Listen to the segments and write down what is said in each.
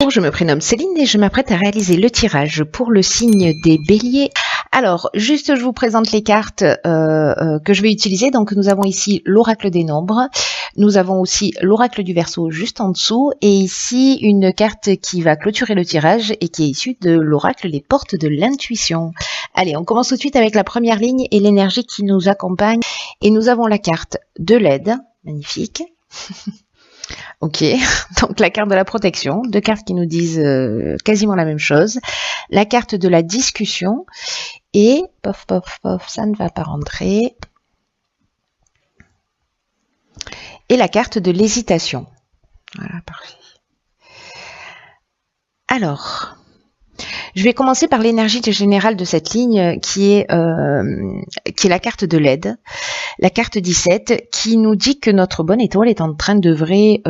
Bonjour, je me prénomme Céline et je m'apprête à réaliser le tirage pour le signe des béliers. Alors, juste je vous présente les cartes que je vais utiliser. Donc, nous avons ici l'oracle des nombres. Nous avons aussi l'oracle du Verseau juste en dessous. Et ici, une carte qui va clôturer le tirage et qui est issue de l'oracle des portes de l'intuition. Allez, on commence tout de suite avec la première ligne et l'énergie qui nous accompagne. Et nous avons la carte de l'aide. Magnifique. Ok, donc la carte de la protection, deux cartes qui nous disent quasiment la même chose. La carte de la discussion et, pof, pof, pof, ça ne va pas rentrer. Et la carte de l'hésitation. Voilà, parfait. Alors, je vais commencer par l'énergie générale de cette ligne qui est la carte de l'aide. La carte 17 qui nous dit que notre bonne étoile est en train d'œuvrer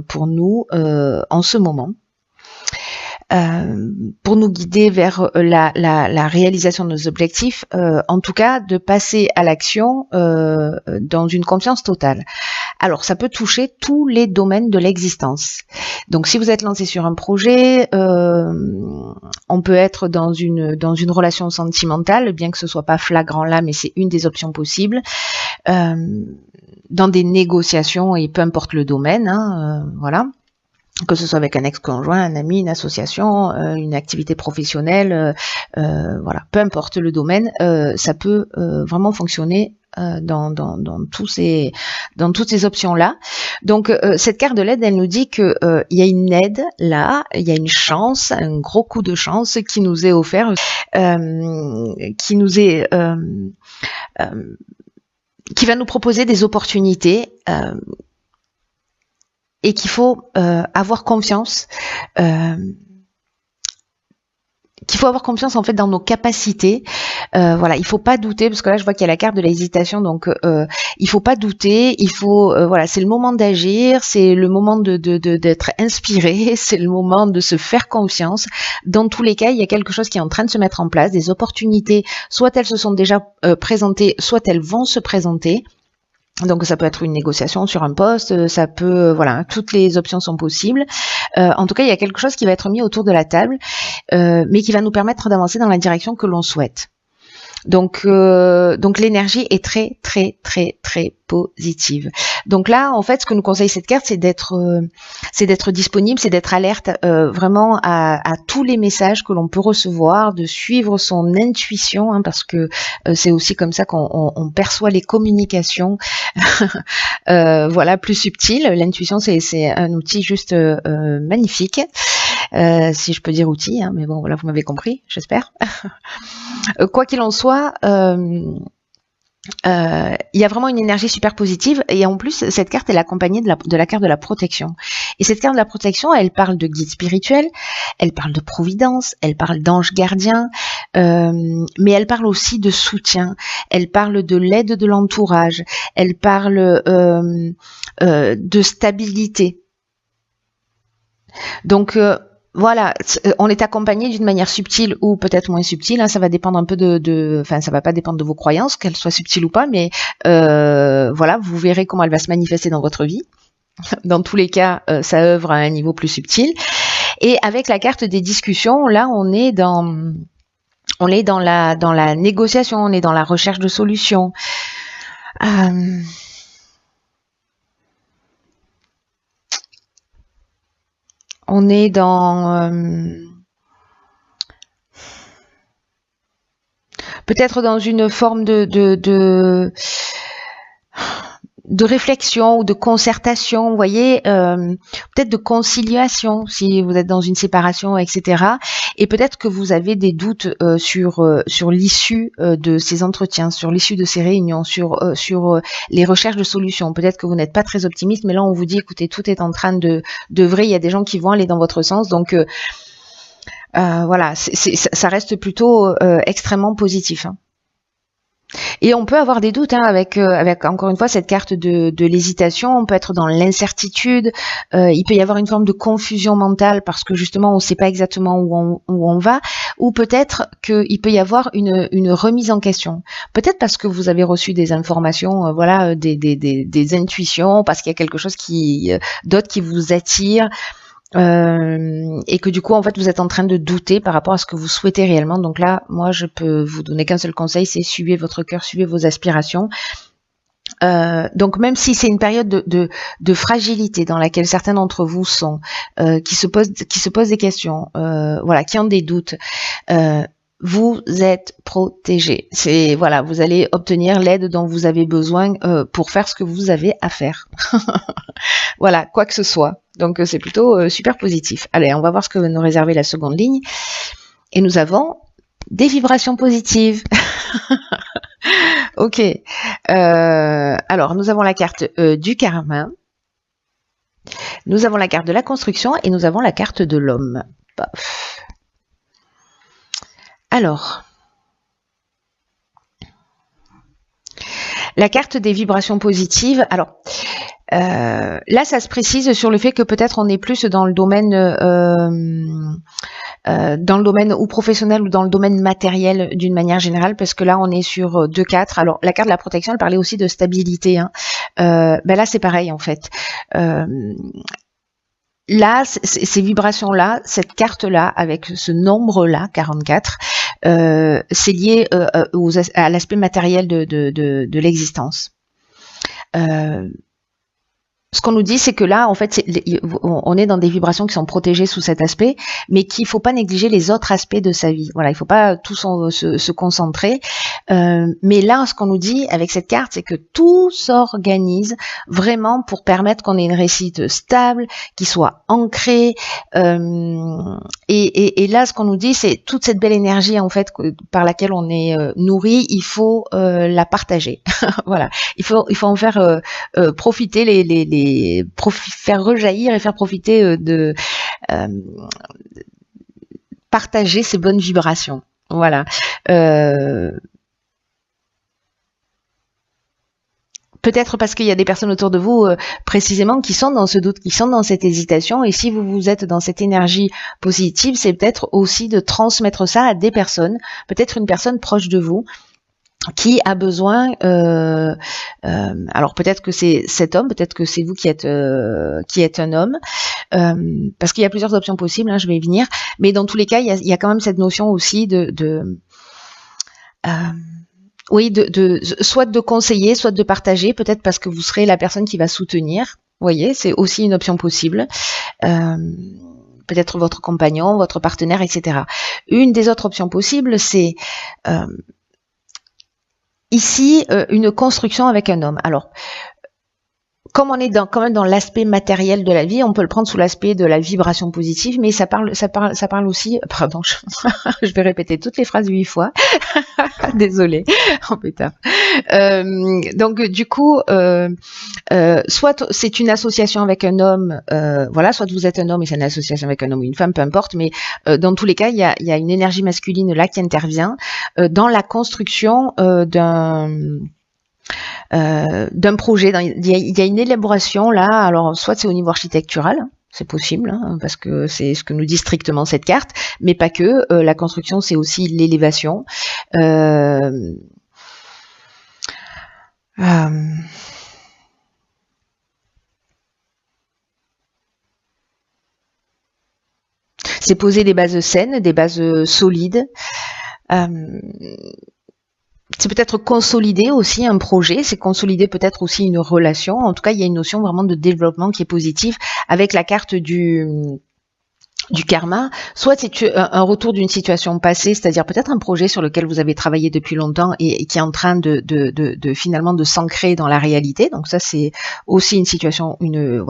pour nous en ce moment. Pour nous guider vers la réalisation de nos objectifs, en tout cas de passer à l'action dans une confiance totale. Alors ça peut toucher tous les domaines de l'existence. Donc si vous êtes lancé sur un projet, on peut être dans une relation sentimentale, bien que ce soit pas flagrant là, mais c'est une des options possibles. Dans des négociations et peu importe le domaine, voilà. Que ce soit avec un ex-conjoint, un ami, une association, une activité professionnelle, voilà, peu importe le domaine, ça peut vraiment fonctionner dans toutes ces options-là. Donc cette carte de l'aide, elle nous dit que il y a une aide là, il y a une chance, un gros coup de chance qui nous est offert, qui va nous proposer des opportunités. Et qu'il faut avoir confiance, en fait dans nos capacités. Voilà, il faut pas douter parce que là je vois qu'il y a la carte de l'hésitation, donc il faut pas douter. Il faut voilà, c'est le moment d'agir, c'est le moment d'être inspiré, c'est le moment de se faire confiance. Dans tous les cas, il y a quelque chose qui est en train de se mettre en place, des opportunités. Soit elles se sont déjà présentées, soit elles vont se présenter. Donc ça peut être une négociation sur un poste, ça peut, voilà, toutes les options sont possibles. En tout cas, il y a quelque chose qui va être mis autour de la table, mais qui va nous permettre d'avancer dans la direction que l'on souhaite. Donc l'énergie est très très très très positive. Donc là, en fait, ce que nous conseille cette carte, c'est d'être disponible, c'est d'être alerte vraiment à tous les messages que l'on peut recevoir, de suivre son intuition, parce que c'est aussi comme ça qu'on perçoit les communications, voilà, plus subtiles. L'intuition, c'est un outil juste magnifique. Si je peux dire outil, mais bon, voilà, vous m'avez compris, j'espère. Quoi qu'il en soit, il y a vraiment une énergie super positive et en plus cette carte elle est accompagnée de la carte de la protection. Et cette carte de la protection, elle parle de guide spirituel, elle parle de providence, elle parle d'ange gardien, mais elle parle aussi de soutien, elle parle de l'aide de l'entourage, elle parle de stabilité. Donc voilà, on est accompagné d'une manière subtile ou peut-être moins subtile, ça va dépendre un peu enfin ça va pas dépendre de vos croyances, qu'elles soient subtiles ou pas, mais voilà, vous verrez comment elle va se manifester dans votre vie. Dans tous les cas, ça œuvre à un niveau plus subtil. Et avec la carte des discussions, là on est dans la négociation, on est dans la recherche de solutions. On est dans peut-être dans une forme de réflexion ou de concertation, vous voyez, peut-être de conciliation si vous êtes dans une séparation, etc. Et peut-être que vous avez des doutes sur l'issue de ces entretiens, sur l'issue de ces réunions, sur les recherches de solutions. Peut-être que vous n'êtes pas très optimiste, mais là on vous dit, écoutez, tout est en train d'œuvrer, il y a des gens qui vont aller dans votre sens, donc voilà, ça reste plutôt extrêmement positif. Et on peut avoir des doutes avec encore une fois cette carte de l'hésitation, on peut être dans l'incertitude, il peut y avoir une forme de confusion mentale parce que justement on ne sait pas exactement où on va, ou peut-être qu'il peut y avoir une remise en question, peut-être parce que vous avez reçu des informations, voilà, des intuitions, parce qu'il y a quelque chose d'autre qui vous attire. et que du coup en fait vous êtes en train de douter par rapport à ce que vous souhaitez réellement. Donc là, moi je peux vous donner qu'un seul conseil, c'est suivez votre cœur, suivez vos aspirations. Donc même si c'est une période de fragilité dans laquelle certains d'entre vous sont, qui se posent des questions, voilà, qui ont des doutes, vous êtes protégés. C'est voilà, vous allez obtenir l'aide dont vous avez besoin pour faire ce que vous avez à faire. Voilà, quoi que ce soit. Donc c'est plutôt super positif. Allez, on va voir ce que va nous réserver la seconde ligne. Et nous avons des vibrations positives. Ok. Alors, nous avons la carte du karma. Nous avons la carte de la construction et nous avons la carte de l'homme. Alors, la carte des vibrations positives. Alors, là, ça se précise sur le fait que peut-être on est plus dans le domaine ou professionnel ou dans le domaine matériel d'une manière générale, parce que là on est sur 2-4. Alors la carte de la protection, elle parlait aussi de stabilité, hein. Ben là c'est pareil en fait. Là, ces vibrations-là, cette carte-là, avec ce nombre-là, 44, c'est lié à l'aspect matériel de l'existence. Ce qu'on nous dit, c'est que là, en fait, on est dans des vibrations qui sont protégées sous cet aspect, mais qu'il ne faut pas négliger les autres aspects de sa vie. Voilà, il ne faut pas tout se concentrer. Mais là, ce qu'on nous dit avec cette carte, c'est que tout s'organise vraiment pour permettre qu'on ait une réussite stable, qui soit ancrée. Et là, ce qu'on nous dit, c'est toute cette belle énergie, en fait, par laquelle on est nourri, il faut la partager. Voilà, il faut en faire profiter faire rejaillir et faire profiter partager ces bonnes vibrations. Voilà. Peut-être parce qu'il y a des personnes autour de vous précisément qui sont dans ce doute, qui sont dans cette hésitation, et si vous êtes dans cette énergie positive, c'est peut-être aussi de transmettre ça à des personnes, peut-être une personne proche de vous, qui a besoin, alors peut-être que c'est cet homme, peut-être que c'est vous qui êtes un homme, parce qu'il y a plusieurs options possibles, hein, je vais y venir, mais dans tous les cas, il y a quand même cette notion aussi oui, soit de conseiller, soit de partager, peut-être parce que vous serez la personne qui va soutenir, vous voyez, c'est aussi une option possible. Peut-être votre compagnon, votre partenaire, etc. Une des autres options possibles, c'est ici, une construction avec un homme. Alors, comme on est quand même dans l'aspect matériel de la vie, on peut le prendre sous l'aspect de la vibration positive, mais ça parle aussi, pardon, je vais répéter toutes les phrases 8 fois. Désolée, en pétard. Donc du coup, soit c'est une association avec un homme, voilà, soit vous êtes un homme et c'est une association avec un homme ou une femme, peu importe, mais dans tous les cas, il y a une énergie masculine là qui intervient dans la construction d'un projet. Il y a une élaboration là, alors soit c'est au niveau architectural, c'est possible, hein, parce que c'est ce que nous dit strictement cette carte, mais pas que. La construction, c'est aussi l'élévation. C'est poser des bases saines, des bases solides. C'est peut-être consolider aussi un projet, c'est consolider peut-être aussi une relation. En tout cas, il y a une notion vraiment de développement qui est positive avec la carte du karma. Soit c'est un retour d'une situation passée, c'est-à-dire peut-être un projet sur lequel vous avez travaillé depuis longtemps et qui est en train de finalement de s'ancrer dans la réalité. Donc ça, c'est aussi une situation, une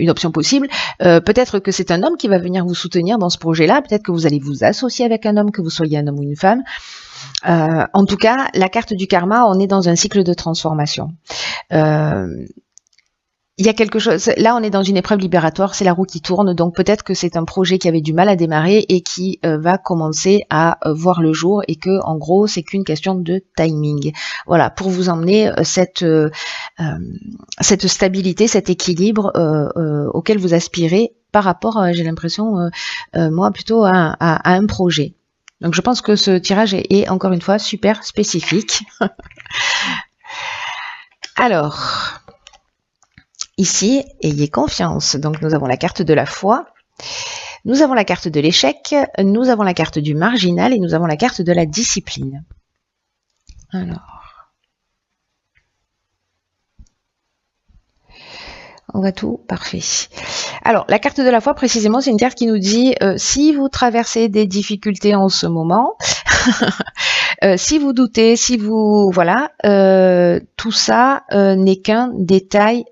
option possible. Peut-être que c'est un homme qui va venir vous soutenir dans ce projet-là. Peut-être que vous allez vous associer avec un homme, que vous soyez un homme ou une femme. En tout cas, la carte du karma, on est dans un cycle de transformation. Il y a quelque chose, là on est dans une épreuve libératoire, c'est la roue qui tourne, donc peut-être que c'est un projet qui avait du mal à démarrer et qui va commencer à voir le jour, et que en gros c'est qu'une question de timing. Voilà, pour vous emmener cette stabilité, cet équilibre auquel vous aspirez par rapport, j'ai l'impression, moi plutôt à un projet. Donc je pense que ce tirage est encore une fois super spécifique. Alors, ici, ayez confiance. Donc nous avons la carte de la foi, nous avons la carte de l'échec, nous avons la carte du marginal et nous avons la carte de la discipline. Alors, on voit tout, parfait. Alors, la carte de la foi, précisément, c'est une carte qui nous dit si vous traversez des difficultés en ce moment, si vous doutez, si vous... Voilà, tout ça n'est qu'un détail...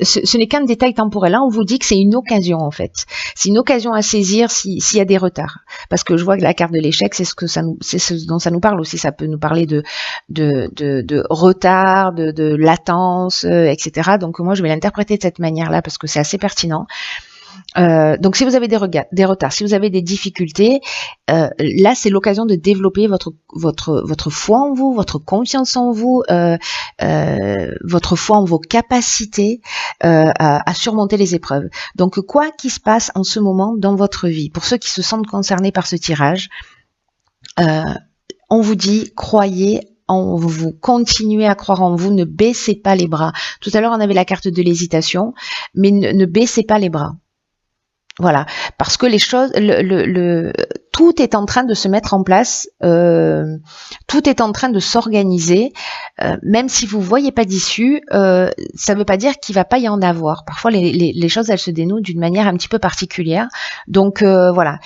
ce n'est qu'un détail temporel. Là, on vous dit que c'est une occasion, en fait. C'est une occasion à saisir s'il y a des retards. Parce que je vois que la carte de l'échec, c'est ce dont ça nous parle aussi. Ça peut nous parler de retard, de latence, etc. Donc, moi, je vais l'interpréter de cette manière-là parce que c'est assez pertinent. Donc si vous avez des retards, si vous avez des difficultés, là c'est l'occasion de développer votre foi en vous, votre confiance en vous, votre foi en vos capacités à surmonter les épreuves. Donc quoi qu'il se passe en ce moment dans votre vie, pour ceux qui se sentent concernés par ce tirage, on vous dit croyez en vous, continuez à croire en vous, ne baissez pas les bras. Tout à l'heure on avait la carte de l'hésitation, mais ne baissez pas les bras. Voilà, parce que les choses, tout est en train de se mettre en place, tout est en train de s'organiser, même si vous voyez pas d'issue, ça ne veut pas dire qu'il va pas y en avoir. Parfois, les choses, elles se dénouent d'une manière un petit peu particulière. Donc, voilà.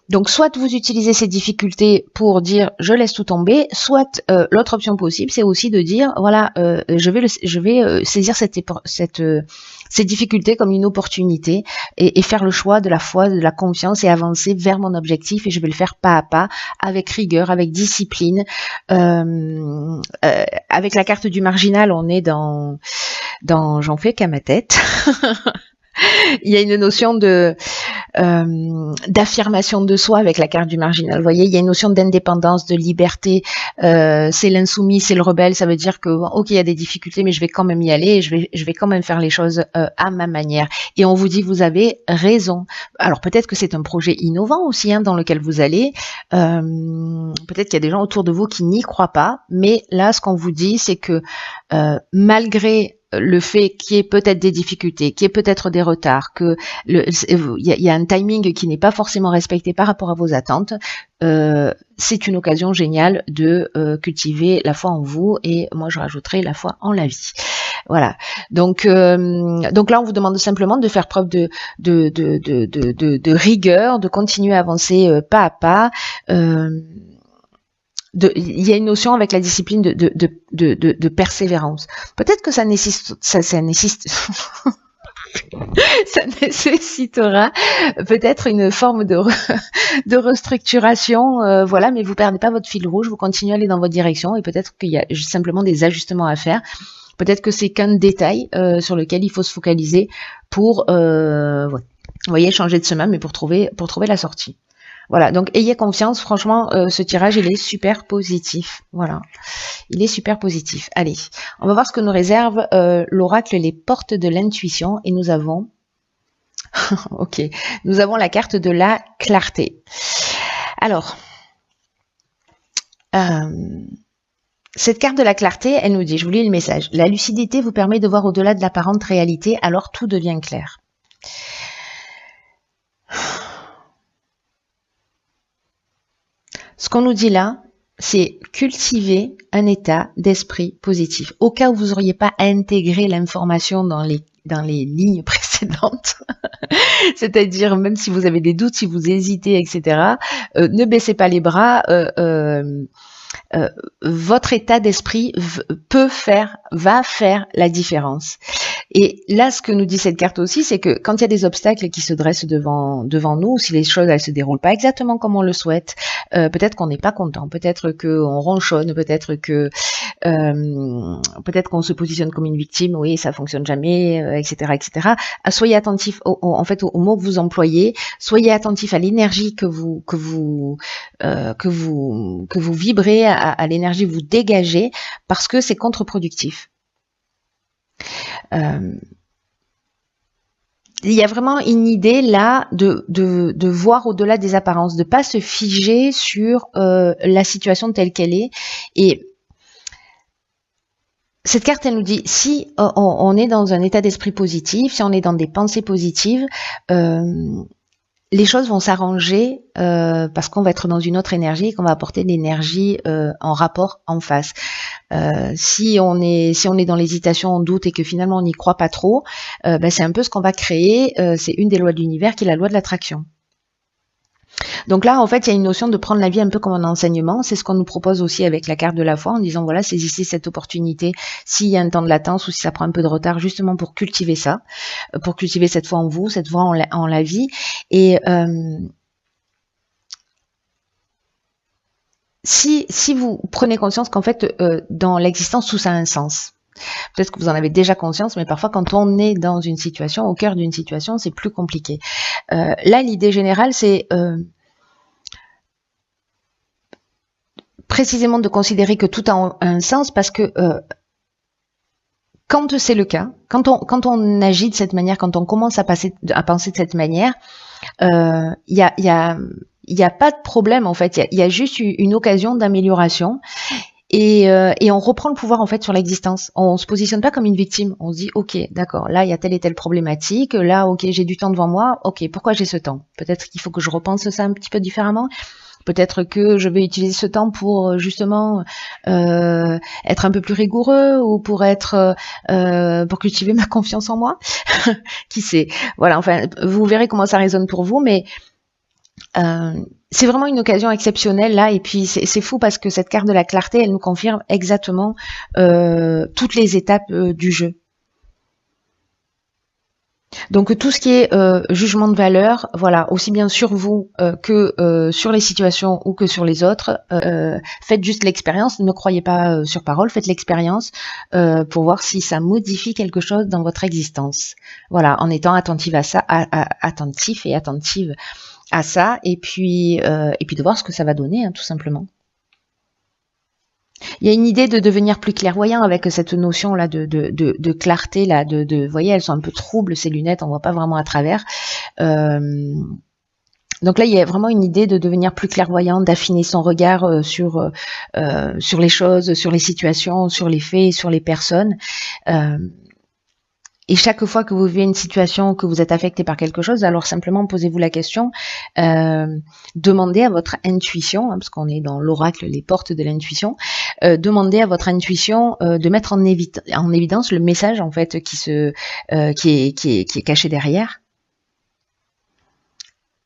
Donc, soit vous utilisez ces difficultés pour dire je laisse tout tomber, soit l'autre option possible, c'est aussi de dire voilà, je vais saisir ces difficultés comme une opportunité et faire le choix de la foi, de la confiance et avancer vers mon objectif et je vais le faire pas à pas, avec rigueur, avec discipline. Avec la carte du marginal, on est dans j'en fais qu'à ma tête. Il y a une notion d'affirmation de soi avec la carte du marginal. Vous voyez, il y a une notion d'indépendance, de liberté. C'est l'insoumis, c'est le rebelle. Ça veut dire que ok, il y a des difficultés, mais je vais quand même y aller. Et je vais quand même faire les choses à ma manière. Et on vous dit, vous avez raison. Alors peut-être que c'est un projet innovant aussi dans lequel vous allez. Peut-être qu'il y a des gens autour de vous qui n'y croient pas. Mais là, ce qu'on vous dit, c'est que malgré le fait qu'il y ait peut-être des difficultés, qu'il y ait peut-être des retards, que il y a un timing qui n'est pas forcément respecté par rapport à vos attentes, c'est une occasion géniale de cultiver la foi en vous et moi je rajouterai la foi en la vie. Voilà. Donc là on vous demande simplement de faire preuve de rigueur, de continuer à avancer pas à pas. Il y a une notion avec la discipline de persévérance. Peut-être que ça nécessitera peut-être une forme de restructuration, voilà, mais vous perdez pas votre fil rouge, vous continuez à aller dans votre direction et peut-être qu'il y a simplement des ajustements à faire. Peut-être que c'est qu'un détail sur lequel il faut se focaliser pour, vous voyez, changer de chemin, mais pour trouver la sortie. Voilà, donc ayez confiance, franchement, ce tirage, il est super positif. Voilà, il est super positif. Allez, on va voir ce que nous réserve l'oracle, les portes de l'intuition. Et nous avons, ok, nous avons la carte de la clarté. Alors, cette carte de la clarté, elle nous dit, je vous lis le message, la lucidité vous permet de voir au-delà de l'apparente réalité, alors tout devient clair. Ce qu'on nous dit là, c'est cultiver un état d'esprit positif. Au cas où vous n'auriez pas intégré l'information dans les lignes précédentes, c'est-à-dire même si vous avez des doutes, si vous hésitez, etc., ne baissez pas les bras. Votre état d'esprit va faire la différence. Et là, ce que nous dit cette carte aussi, c'est que quand il y a des obstacles qui se dressent devant nous, si les choses elles se déroulent pas exactement comme on le souhaite, peut-être qu'on n'est pas content, peut-être qu'on ronchonne, peut-être qu'on se positionne comme une victime, oui, ça fonctionne jamais, etc., etc. Soyez attentif en fait aux mots que vous employez, soyez attentif à l'énergie que vous vibrez, à l'énergie que vous dégagez, parce que c'est contre-productif. Il y a vraiment une idée là de voir au-delà des apparences, de pas se figer sur la situation telle qu'elle est. Et cette carte, elle nous dit, si on est dans un état d'esprit positif, si on est dans des pensées positives, les choses vont s'arranger parce qu'on va être dans une autre énergie et qu'on va apporter de l'énergie en rapport en face. Si on est dans l'hésitation, on doute et que finalement on n'y croit pas trop, c'est un peu ce qu'on va créer. C'est une des lois de l'univers qui est la loi de l'attraction. Donc là, en fait, il y a une notion de prendre la vie un peu comme un enseignement. C'est ce qu'on nous propose aussi avec la carte de la foi en disant, voilà, saisissez cette opportunité s'il y a un temps de latence ou si ça prend un peu de retard, justement pour cultiver ça, pour cultiver cette foi en vous, cette foi en la vie. Et si vous prenez conscience qu'en fait, dans l'existence, tout ça a un sens. Peut-être que vous en avez déjà conscience, mais parfois quand on est dans une situation, au cœur d'une situation, c'est plus compliqué. Là, l'idée générale, c'est précisément de considérer que tout a un sens, parce que quand c'est le cas, quand on agit de cette manière, quand on commence à penser de cette manière, il y a pas de problème en fait. Il y a juste une occasion d'amélioration. Et on reprend le pouvoir en fait sur l'existence. On se positionne pas comme une victime. On se dit ok, d'accord, là il y a telle et telle problématique, là ok j'ai du temps devant moi, ok pourquoi j'ai ce temps? Peut-être qu'il faut que je repense ça un petit peu différemment. Peut-être que je vais utiliser ce temps pour justement être un peu plus rigoureux ou pour pour cultiver ma confiance en moi. Qui sait? Voilà, enfin vous verrez comment ça résonne pour vous, mais c'est vraiment une occasion exceptionnelle là, et puis c'est fou parce que cette carte de la clarté, elle nous confirme exactement toutes les étapes du jeu. Donc tout ce qui est jugement de valeur, voilà, aussi bien sur vous que sur les situations ou que sur les autres, faites juste l'expérience, ne croyez pas sur parole, faites l'expérience pour voir si ça modifie quelque chose dans votre existence. Voilà, en étant attentive à ça, attentif et attentive à ça, et puis de voir ce que ça va donner, hein, tout simplement. Il y a une idée de devenir plus clairvoyant avec cette notion là de clarté là, vous voyez, elles sont un peu troubles ces lunettes, on voit pas vraiment à travers. Donc là, il y a vraiment une idée de devenir plus clairvoyant, d'affiner son regard sur les choses, sur les situations, sur les faits, sur les personnes. Et chaque fois que vous vivez une situation, que vous êtes affecté par quelque chose, alors simplement posez-vous la question, demandez à votre intuition, hein, parce qu'on est dans l'oracle, les portes de l'intuition, demandez à votre intuition de mettre en évidence le message en fait qui est caché derrière.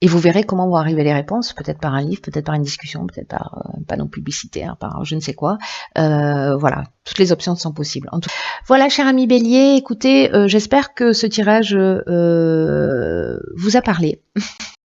Et vous verrez comment vont arriver les réponses, peut-être par un livre, peut-être par une discussion, peut-être par un panneau publicitaire, par je ne sais quoi. Voilà, toutes les options sont possibles. Voilà, cher ami Bélier, écoutez, j'espère que ce tirage vous a parlé.